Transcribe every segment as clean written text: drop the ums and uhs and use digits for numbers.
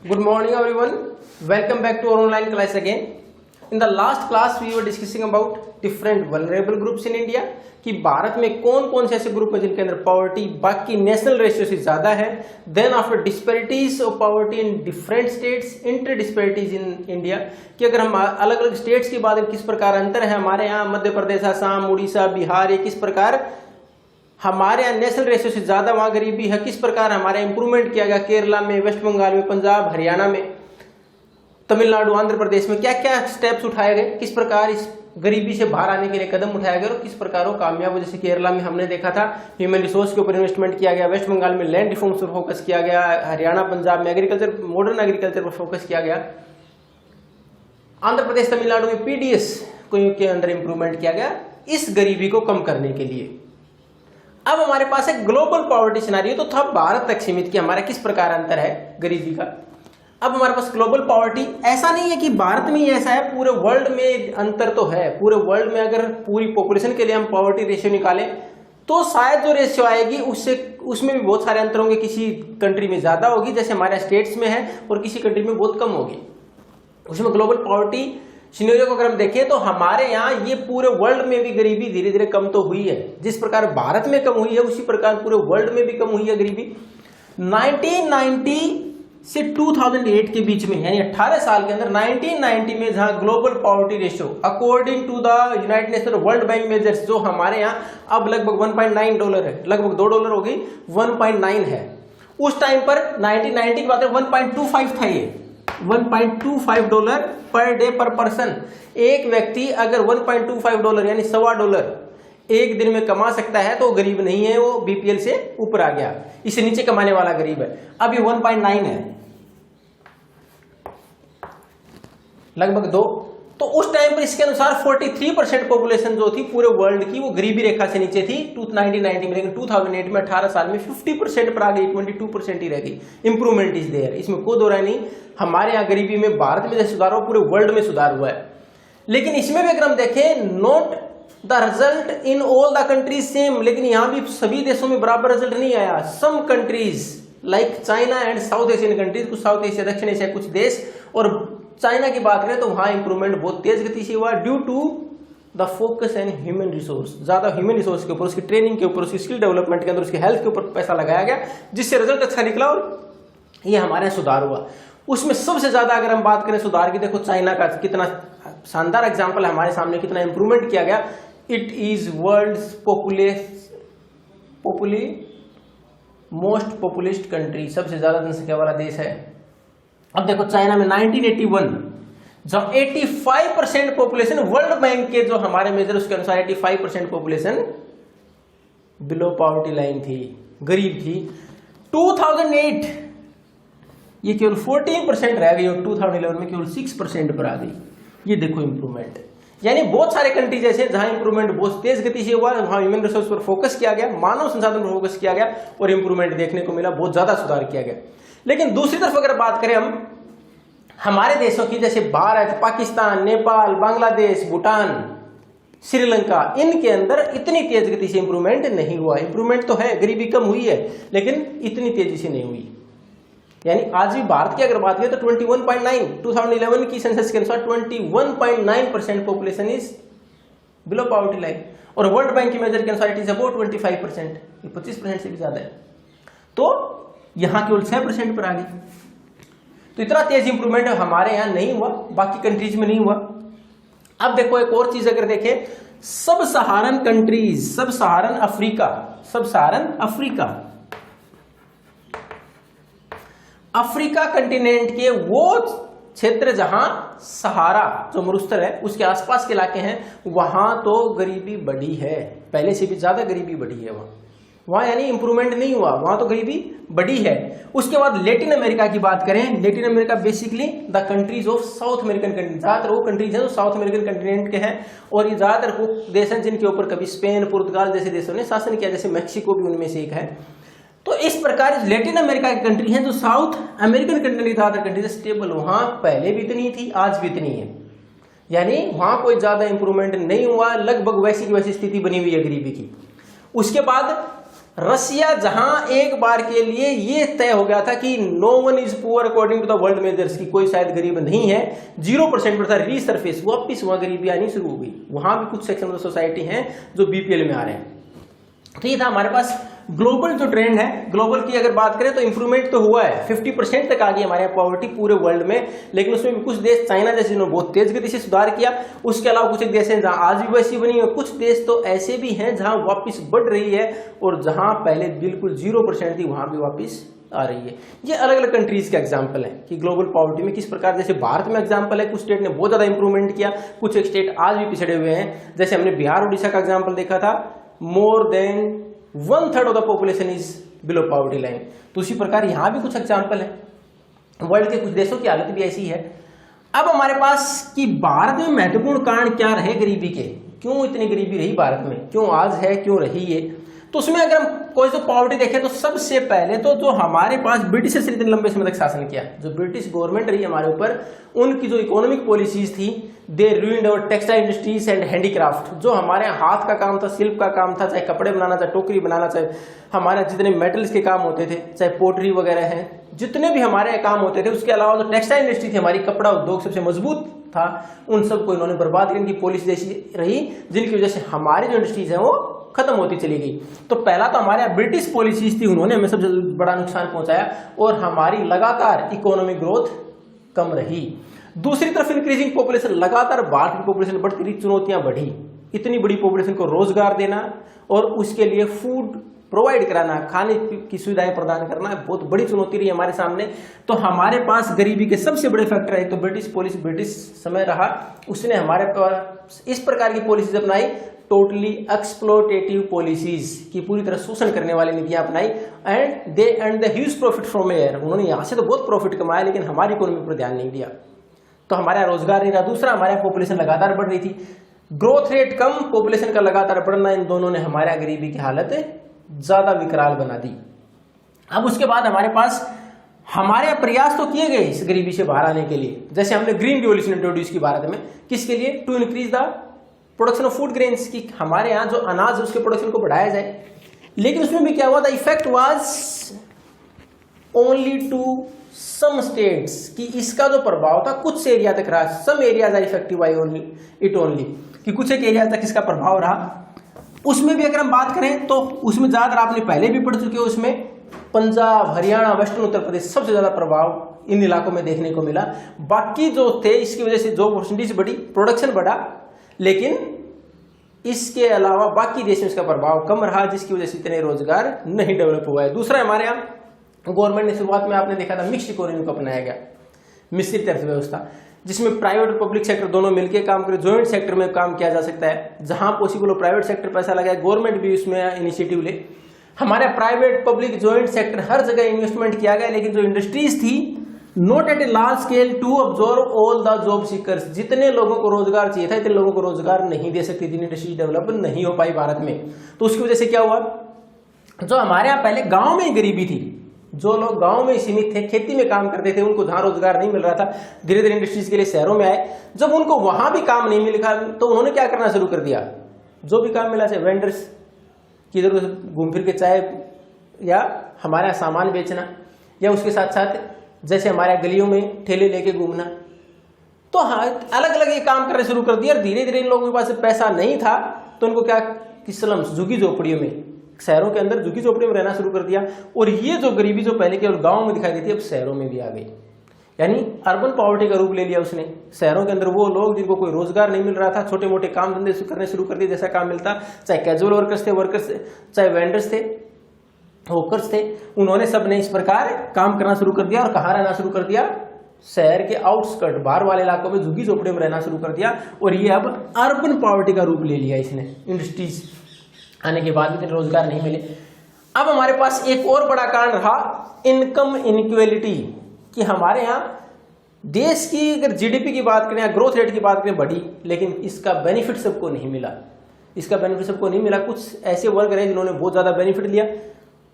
Good morning everyone. Welcome back to our online class again. In the last class we were discussing about different vulnerable groups in India कि भारत में कौन कौन से ऐसे group हैं जिनके अंदर पॉवर्टी बाकी नेशनल रेशियो से ज्यादा है. Then after disparities of poverty in different states, inter disparities in India कि अगर हम अलग अलग स्टेट्स की बात करें किस प्रकार अंतर है हमारे यहाँ मध्य प्रदेश, असम, उड़ीसा, बिहार, ये किस प्रकार हमारे यहाँ नेशनल रेशियो से ज्यादा वहां गरीबी है, किस प्रकार हमारा इंप्रूवमेंट किया गया केरला में, वेस्ट बंगाल में, पंजाब, हरियाणा में, तमिलनाडु, आंध्र प्रदेश में, क्या क्या स्टेप्स उठाए गए, किस प्रकार इस गरीबी से बाहर आने के लिए कदम उठाया गया और किस प्रकार वो कामयाब. जैसे केरला में हमने देखा था ह्यूमन रिसोर्स के ऊपर इन्वेस्टमेंट किया गया, वेस्ट बंगाल में लैंड रिफॉर्म्स पर फोकस किया गया, हरियाणा पंजाब में एग्रीकल्चर, मॉडर्न एग्रीकल्चर पर फोकस किया गया, आंध्र प्रदेश तमिलनाडु में पीडीएस के अंदर इंप्रूवमेंट किया गया इस गरीबी को कम करने के लिए. अब हमारे पास है ग्लोबल पॉवर्टी सिनेरियो, तो था भारत तक सीमित कि हमारा किस प्रकार अंतर है गरीबी का. अब हमारे पास ग्लोबल पॉवर्टी ऐसा नहीं है कि भारत में ही ऐसा है, पूरे वर्ल्ड में अंतर तो है. पूरे वर्ल्ड में अगर पूरी पॉपुलेशन के लिए हम पॉवर्टी रेशियो निकालें तो शायद जो रेशियो आएगी उसमें भी बहुत सारे अंतर होंगे. किसी कंट्री में ज्यादा होगी जैसे हमारे स्टेट्स में है और किसी कंट्री में बहुत कम होगी. उसमें ग्लोबल पॉवर्टी सिनेरियो को अगर हम देखें तो हमारे यहाँ ये पूरे वर्ल्ड में भी गरीबी धीरे धीरे कम तो हुई है. जिस प्रकार भारत में कम हुई है उसी प्रकार पूरे वर्ल्ड में भी कम हुई है गरीबी. 1990 से 2008 के बीच में यानी 18 साल के अंदर 1990 में जहां global poverty ratio according to the United Nation World Bank measures जो हमारे यहाँ अब लगभग $1.9 है, लगभग $2 हो गई, 1.9 है. उस टाइम पर 1990 की बात है 1.25 था, ये $1.25 पर डे पर पर्सन. एक व्यक्ति अगर $1.25 यानी $1.25 एक दिन में कमा सकता है तो गरीब नहीं है, वो बीपीएल से ऊपर आ गया, इससे नीचे कमाने वाला गरीब है. अब ये 1.9 है, लगभग 2. तो उस टाइम पर इसके अनुसार 43% पॉपुलेशन जो थी पूरे वर्ल्ड की वो गरीबी रेखा से नीचे थी 1990 में. लेकिन 2008 में 18 साल में 50% पर आ गई, 22% ही रह गई. इंप्रूवमेंट इज देयर, इसमें कोई दो राय नहीं. हमारे यहाँ गरीबी में भारत में जैसे सुधार हुआ पूरे वर्ल्ड में सुधार हुआ है. लेकिन इसमें भी अगर हम देखें note the result in all the countries same, लेकिन यहाँ भी सभी देशों में बराबर रिजल्ट नहीं आया. Some countries like China and South Asian countries, कुछ साउथ एशिया, दक्षिण एशिया कुछ देश और चाइना की बात करें तो वहां इंप्रूवमेंट बहुत तेज गति से हुआ due to the focus and human resource. ज्यादा ह्यूमन रिसोर्स के ऊपर, उसकी ट्रेनिंग के ऊपर, उसकी स्किल डेवलपमेंट के अंदर, उसके हेल्थ के ऊपर पैसा लगाया गया जिससे रिजल्ट अच्छा निकला और ये हमारे यहाँ सुधार हुआ. उसमें सबसे ज्यादा अगर हम बात करें सुधार की, देखो चाइना का कितना शानदार एग्जाम्पल है हमारे सामने, कितना इंप्रूवमेंट किया गया. It is world's most populest country, सबसे ज्यादा जनसंख्या वाला देश है. अब देखो चाइना में 1981 जब 85% पॉपुलेशन, वर्ल्ड बैंक के जो हमारे मेजर उसके अनुसार 85% पॉपुलेशन बिलो पॉवर्टी लाइन थी, गरीब थी. 2008 ये केवल 14% रह गई और 2011 में केवल 6% पर आ गई. ये देखो इंप्रूवमेंट. यानी बहुत सारे कंट्रीज ऐसे जहां इंप्रूवमेंट बहुत तेज गति से हुआ, वहां ह्यूमन रिसोर्स पर फोकस किया गया, मानव संसाधन पर फोकस किया गया और इंप्रूवमेंट देखने को मिला, बहुत ज्यादा सुधार किया गया. लेकिन दूसरी तरफ अगर बात करें हम हमारे देशों की, जैसे भारत, पाकिस्तान, नेपाल, बांग्लादेश, भूटान, श्रीलंका, इनके अंदर इतनी तेज गति से इंप्रूवमेंट नहीं हुआ. इंप्रूवमेंट तो है, गरीबी कम हुई है लेकिन इतनी तेजी से नहीं हुई. यानी आज भी भारत की अगर बात करें तो 21.9, 2011 की सेंसस के अनुसार 21.9% population is below poverty line और वर्ल्ड बैंक की मेजर के अनुसार इट इज अबाउट 25%, 25% से भी ज्यादा है. तो यहां केवल 6% पर आ गई. तो इतना तेज इंप्रूवमेंट हमारे यहां नहीं हुआ, बाकी कंट्रीज में नहीं हुआ. अब देखो एक और चीज अगर देखें, सब सहारन कंट्रीज, सब सहारन अफ्रीका कंटिनेंट के वो क्षेत्र जहां सहारा जो मरुस्थल है उसके आसपास के इलाके हैं, वहां तो गरीबी बढ़ी है, पहले से भी ज्यादा गरीबी बढ़ी है वहां यानी इंप्रूवमेंट नहीं हुआ, वहां तो गरीबी बढ़ी है. उसके बाद लैटिन अमेरिका की बात करें, Latin America basically the countries of south American continent, ज्यादातर वो कंट्रीज हैं जो साउथ अमेरिकन कंटिनेंट के हैं और ये ज्यादातर वो देश हैं जिनके ऊपर कभी स्पेन, पुर्तगाल जैसे देशों ने शासन किया, जैसे मैक्सिको भी उनमें से एक है. तो इस प्रकार लैटिन अमेरिका की कंट्री हैं जो साउथ अमेरिकन कंट्री की ज्यादातर कंट्री स्टेबल, वहां पहले भी इतनी थी आज भी इतनी है, यानी वहां कोई ज्यादा इंप्रूवमेंट नहीं हुआ, लगभग वैसी की वैसी स्थिति बनी हुई है गरीबी की. उसके बाद रसिया, जहां एक बार के लिए ये तय हो गया था कि no one is poor according to the world measures, की कोई शायद गरीब नहीं है, 0% पर था, रीसरफेस वापिस वहां गरीबी आनी शुरू हो गई। वहां भी कुछ सेक्शन ऑफ सोसाइटी हैं जो बीपीएल में आ रहे हैं। तो ये था हमारे पास ग्लोबल जो ट्रेंड है। ग्लोबल की अगर बात करें तो इंप्रूवमेंट तो हुआ है, 50% तक आ गई हमारे यहाँ पॉवर्टी पूरे वर्ल्ड में, लेकिन उसमें भी कुछ देश, चाइना जैसे, जिन्होंने बहुत तेज गति से सुधार किया। उसके अलावा कुछ एक देश हैं जहां आज भी वैसी बनी है, कुछ देश तो ऐसे भी हैं जहां वापिस बढ़ रही है, और जहां पहले बिल्कुल 0% थी वहां भी वापिस आ रही है। ये अलग अलग कंट्रीज के एग्जाम्पल है कि ग्लोबल पॉवर्टी में किस प्रकार, जैसे भारत में एग्जाम्पल है, कुछ स्टेट ने बहुत ज्यादा इंप्रूवमेंट किया, कुछ एक स्टेट आज भी पिछड़े हुए हैं। जैसे हमने बिहार उड़ीसा का एग्जाम्पल देखा था, more than 1/3 of the population is below poverty line. तो उसी प्रकार यहां भी कुछ एग्जाम्पल है, वर्ल्ड के कुछ देशों की हालत भी ऐसी है। अब हमारे पास कि भारत में महत्वपूर्ण कारण क्या रहे गरीबी के, क्यों इतनी गरीबी रही भारत में, क्यों आज है, क्यों रही है। तो उसमें अगर हम कोई तो पॉवर्टी देखें तो सबसे पहले तो जो हमारे पास ब्रिटिशर्स ने इतने लंबे समय तक शासन किया, जो ब्रिटिश गवर्नमेंट रही हमारे ऊपर, उनकी जो इकोनॉमिक पॉलिसीज थी, they ruined our textile industries and handicraft. जो हमारे हाथ का काम था, शिल्प का काम था, चाहे कपड़े बनाना, चाहे टोकरी बनाना, चाहे हमारे जितने मेटल्स के काम होते थे, चाहे पोट्री वगैरह हैं, जितने भी हमारे काम होते थे, उसके अलावा जो टेक्सटाइल इंडस्ट्री थी हमारी, कपड़ा उद्योग सबसे मजबूत था, उन सबको इन्होंने बर्बाद करने की पॉलिसी जैसी रही, जिनकी वजह से हमारी जो इंडस्ट्रीज है वो खत्म होती चली गई। तो पहला तो हमारे ब्रिटिश पॉलिसीज थी, उन्होंने हमें सबसे बड़ा नुकसान पहुंचाया, और हमारी लगातार इकोनॉमिक ग्रोथ कम रही। दूसरी तरफ इंक्रीजिंग पॉपुलेशन, लगातार भारत की पॉपुलेशन बढ़ती रही, चुनौतियां बढ़ी। इतनी बड़ी पॉपुलेशन को रोजगार देना और उसके लिए फूड प्रोवाइड कराना, खाने की सुविधाएं प्रदान करना बहुत बड़ी चुनौती रही हमारे सामने। तो हमारे पास गरीबी के सबसे बड़े फैक्टर है तो ब्रिटिश पॉलिसी, ब्रिटिश समय रहा, उसने हमारे पास इस प्रकार की पॉलिसीज अपनाई, टोटली एक्सप्लोटेटिव पॉलिसीज की पूरी तरह शोषण करने वाली नीतियां अपनाई, and they earn the huge profit from air. उन्होंने यहां से तो बहुत प्रॉफिट कमाया, लेकिन हमारी इकोनॉमी पर ध्यान नहीं दिया, तो हमारा रोजगार नहीं रहा। दूसरा, हमारे पॉपुलेशन लगातार बढ़ रही थी, ग्रोथ रेट कम, पॉपुलेशन का लगातार बढ़ना, इन दोनों ने हमारा गरीबी की हालत ज्यादा विकराल बना दी। अब उसके बाद हमारे पास हमारे प्रयास तो किए गए इस गरीबी से बाहर आने के लिए, जैसे हमने ग्रीन रिवॉल्यूशन इंट्रोड्यूस की भारत में, किसके लिए, to increase the production of food grains, की हमारे यहाँ जो अनाज है उसके प्रोडक्शन को बढ़ाया जाए। लेकिन उसमें भी क्या हुआ था, effect was only to some states, कि इसका जो प्रभाव था कुछ एरिया तक रहा, some areas are effective by it only, कि कुछ एक एरिया तक इसका प्रभाव रहा। उसमें भी अगर हम बात करें तो उसमें ज्यादातर आपने पहले भी पढ़ चुके हो, उसमें पंजाब, हरियाणा, वेस्टर्न उत्तर प्रदेश सबसे ज्यादा प्रभाव इन इलाकों में देखने को मिला। बाकी जो थे इसकी वजह से जो परसेंटेज बढ़ी, प्रोडक्शन बढ़ा, लेकिन इसके अलावा बाकी देश में इसका प्रभाव कम रहा, जिसकी वजह से इतने रोजगार नहीं डेवलप हुआ है। दूसरा, हमारे यहाँ गवर्नमेंट ने शुरुआत में आपने देखा था मिक्स्ड इकोनॉमी को अपनाया गया, मिश्रित अर्थव्यवस्था, जिसमें प्राइवेट और पब्लिक सेक्टर दोनों मिलकर काम करे, जॉइंट सेक्टर में काम किया जा सकता है, जहां पॉसिबल हो प्राइवेट सेक्टर पैसा लगाए, गवर्नमेंट भी उसमें इनिशिएटिव ले। हमारे प्राइवेट, पब्लिक, जॉइंट सेक्टर हर जगह इन्वेस्टमेंट किया गया, लेकिन जो इंडस्ट्रीज थी, not at a large scale to absorb all the job seekers, जितने लोगों को रोजगार चाहिए था इतने लोगों को रोजगार नहीं दे सकती थी, इंडस्ट्री डेवलप नहीं हो पाई भारत में। तो उसकी वजह से क्या हुआ, जो हमारे यहाँ पहले गांव में ही गरीबी थी, जो लोग गांव में सीमित थे, खेती में काम करते थे, उनको जहां रोजगार नहीं मिल रहा था, धीरे धीरे इंडस्ट्रीज के लिए शहरों में आए। जब उनको वहां भी काम नहीं मिला तो उन्होंने क्या करना शुरू कर दिया, जो भी काम मिला, चाहे वेंडर्स की इधर उधर घूम फिर के चाहे या हमारा सामान बेचना, या उसके साथ साथ जैसे हमारे गलियों में ठेले लेके घूमना, तो हाँ अलग अलग ये काम करने शुरू कर दिया। और धीरे धीरे इन लोगों के पास पैसा नहीं था तो उनको क्या, स्लम्स, झुग्गी झोपड़ियों में, शहरों के अंदर झुग्गी झोपड़ियों में रहना शुरू कर दिया। और ये जो गरीबी जो पहले केवल गांव में दिखाई देती है, अब शहरों में भी आ गई, यानी अर्बन पॉवर्टी का रूप ले लिया उसने। शहरों के अंदर वो लोग जिनको कोई रोजगार नहीं मिल रहा था, छोटे मोटे काम धंधे करने शुरू कर दिए, जैसा काम मिलता, चाहे कैजुअल वर्कर्स थे, चाहे वेंडर्स थे, हॉकर्स थे, उन्होंने सब ने इस प्रकार काम करना शुरू कर दिया। और कहाँ रहना शुरू कर दिया, शहर के आउटस्कर्ट, बाहर वाले इलाकों में झुग्गी झोपड़ियों में रहना शुरू कर दिया। और ये अब अर्बन पॉवर्टी का रूप ले लिया इसने, इंडस्ट्रीज आने के बाद भी रोजगार नहीं मिले। अब हमारे पास एक और बड़ा कारण रहा इनकम इनइक्वालिटी, कि हमारे यहाँ देश की अगर जीडीपी की बात करें या ग्रोथ रेट की बात करें बढ़ी, लेकिन इसका बेनिफिट सबको नहीं मिला, इसका बेनिफिट सबको नहीं मिला। कुछ ऐसे वर्ग रहे जिन्होंने बहुत ज्यादा बेनिफिट लिया,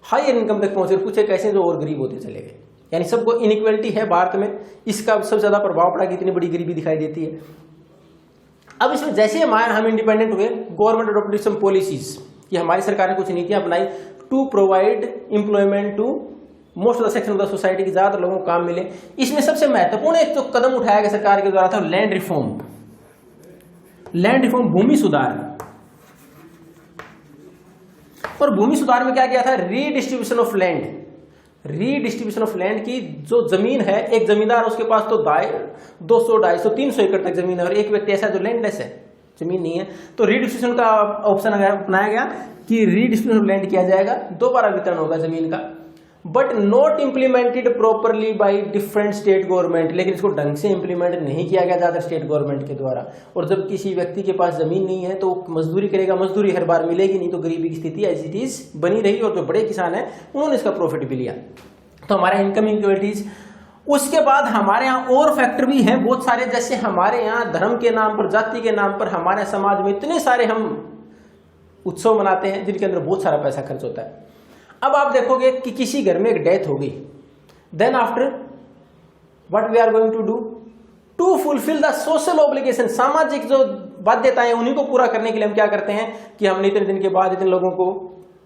हाई इनकम तक पहुंचे, कुछ एक ऐसे जो और गरीब होते चले गए, यानी सबको इनइक्वालिटी है भारत में, इसका सबसे ज्यादा प्रभाव पड़ा कि इतनी बड़ी गरीबी दिखाई देती है। अब इसमें जैसे हम इंडिपेंडेंट हुए, गवर्नमेंट अडॉप्टेड सम पॉलिसीज, कि हमारी सरकार ने कुछ नीतियां अपनाई to provide employment to most of the section of the society की ज्यादातर लोगों को काम मिले। इसमें सबसे महत्वपूर्ण एक जो कदम उठाया गया सरकार के द्वारा था लैंड रिफॉर्म। लैंड रिफॉर्म भूमि सुधार। और भूमि सुधार में क्या किया था? Redistribution of land. Redistribution of land की जो जमीन है, एक जमींदार उसके पास तो 200, 250, 300 एकड़ तक जमीन है और एक व्यक्ति ऐसा है जो लैंडलेस है, जमीन नहीं है, तो रीडिस्ट्रीब्यूशन का ऑप्शन अपनाया गया कि रीडिस्ट्रीब्यूशन ऑफ लैंड किया जाएगा, दोबारा वितरण होगा जमीन का। But not implemented properly by different state government, लेकिन इसको ढंग से इम्प्लीमेंट नहीं किया गया ज्यादा स्टेट गवर्नमेंट के द्वारा। और जब किसी व्यक्ति के पास जमीन नहीं है तो मजदूरी करेगा, मजदूरी हर बार मिलेगी नहीं, तो गरीबी की स्थिति एज इट इज बनी रही और जो बड़े किसान हैं उन्होंने इसका प्रॉफिट भी लिया। तो हमारा इनकम इनइक्वालिटीज। उसके बाद हमारे यहाँ और फैक्टर भी हैं बहुत सारे, जैसे हमारे यहाँ धर्म के नाम पर, जाति के नाम पर हमारे समाज में इतने सारे हम उत्सव मनाते हैं जिनके अंदर बहुत सारा पैसा खर्च होता है। अब आप देखोगे कि किसी घर में एक डेथ हो गई, then after what we are going to do to fulfil the social obligation, सामाजिक जो बाध्यताएं उन्हीं को पूरा करने के लिए हम क्या करते हैं कि हमने इतने दिन के बाद इतने लोगों को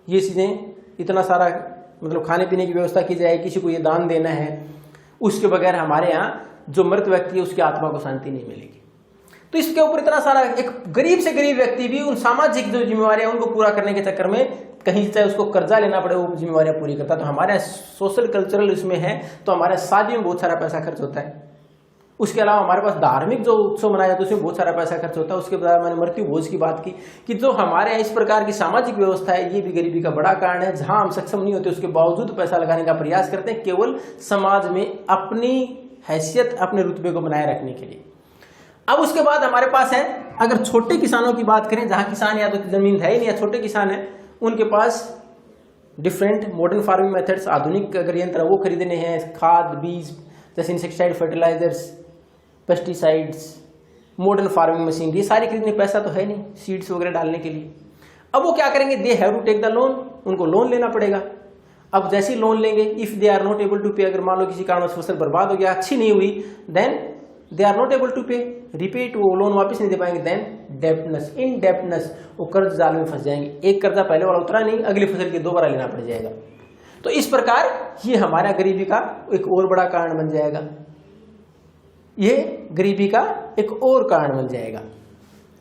ये चीजें, इतना सारा मतलब खाने पीने की व्यवस्था की जाए, किसी को ये दान देना है, उसके बगैर हमारे यहाँ जो मृत व्यक्ति है उसकी आत्मा को शांति नहीं मिलेगी। तो इसके ऊपर इतना सारा, एक गरीब से गरीब व्यक्ति भी उन सामाजिक जो जिम्मेवारियां उनको पूरा करने के चक्कर में कहीं चाहे उसको कर्जा लेना पड़े वो जिम्मेवारियां पूरी करता है। तो हमारे सोशल कल्चरल इसमें है, तो हमारे शादी में बहुत सारा पैसा खर्च होता है। उसके अलावा हमारे पास धार्मिक जो उत्सव मनाया जाता है उसमें बहुत सारा पैसा खर्च होता है। उसके बाद मैंने मृत्यु भोज की बात की कि जो हमारे यहाँ इस प्रकार की सामाजिक व्यवस्था है ये भी गरीबी का बड़ा कारण है। जहां हम सक्षम नहीं होते उसके बावजूद पैसा लगाने का प्रयास करते हैं केवल समाज में अपनी हैसियत, अपने रुतबे को बनाए रखने के लिए। अब उसके बाद हमारे पास है, अगर छोटे किसानों की बात करें, जहां किसान या तो जमीन है ही नहीं या छोटे किसान है, उनके पास डिफरेंट मॉडर्न फार्मिंग मेथड्स, आधुनिक अगर यंत्र वो खरीदने हैं, खाद बीज जैसे insecticide, fertilizers, pesticides, modern farming machinery, ये सारी खरीदने पैसा तो है नहीं सीड्स वगैरह डालने के लिए। अब वो क्या करेंगे? They have to take the loan, उनको लोन लेना पड़ेगा। अब जैसे ही लोन लेंगे, if they are not able to pay, अगर मान लो किसी कारण फसल बर्बाद हो गया, अच्छी नहीं हुई, then they are not able to pay, repeat, वो लोन वापस नहीं दे पाएंगे, देन डेब्टनेस, इन डेब्टनेस, वो कर्ज जाल में फंस जाएंगे। एक कर्जा पहले वाला उतरा नहीं, अगली फसल के दोबारा लेना पड़ जाएगा। तो इस प्रकार ये हमारा गरीबी का एक और बड़ा कारण बन जाएगा, ये गरीबी का एक और कारण बन जाएगा।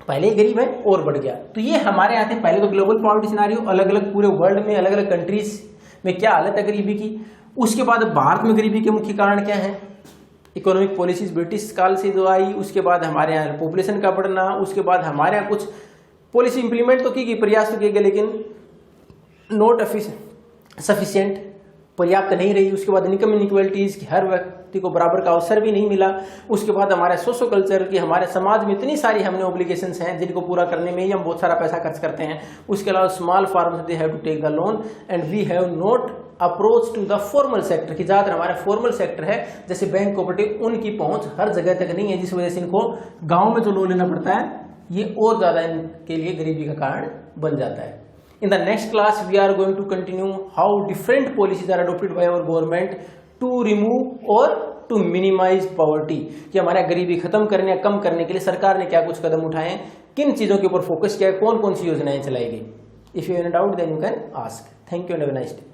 पहले ही गरीब है और बढ़ गया। तो ये हमारे यहाँ थे पहले तो ग्लोबल पॉवर्टी सिनेरियो, अलग अलग पूरे वर्ल्ड में अलग अलग कंट्रीज में क्या हालत है गरीबी की। उसके बाद भारत में गरीबी के मुख्य कारण क्या है? इकोनॉमिक पॉलिसीज ब्रिटिश काल से जो आई, उसके बाद हमारे यहाँ पॉपुलेशन का बढ़ना, उसके बाद हमारे यहाँ कुछ पॉलिसी इंप्लीमेंट तो की गई, प्रयास तो किए गए, लेकिन नॉट सफिशिएंट, पर्याप्त नहीं रही। उसके बाद इनकम इनइक्वालिटीज की, हर व्यक्ति को बराबर का अवसर भी नहीं मिला। उसके बाद हमारे सोशो कल्चर की, हमारे समाज में इतनी सारी हमने ऑब्लिगेशंस हैं जिनको पूरा करने में ही हम बहुत सारा पैसा खर्च करते हैं। उसके अलावा small farmers they have to take the loan and we have not approach to the formal sector, की ज्यादातर हमारा फॉर्मल सेक्टर है जैसे बैंक, कोऑपरेटिव, उनकी पहुंच हर जगह तक नहीं है, जिस वजह से इनको गांव में जो लोन लेना पड़ता है ये और ज्यादा इनके लिए गरीबी का कारण बन जाता है। In the next class, we are going to continue how different policies are adopted by our government to remove or to minimize poverty, कि हमारा गरीबी खत्म करने या कम करने के लिए सरकार ने क्या कुछ कदम उठाए, किन चीजों के ऊपर फोकस किया है, कौन कौन सी योजनाएं चलाई गई। If you have any doubt, then you can ask. Thank you and have a nice day.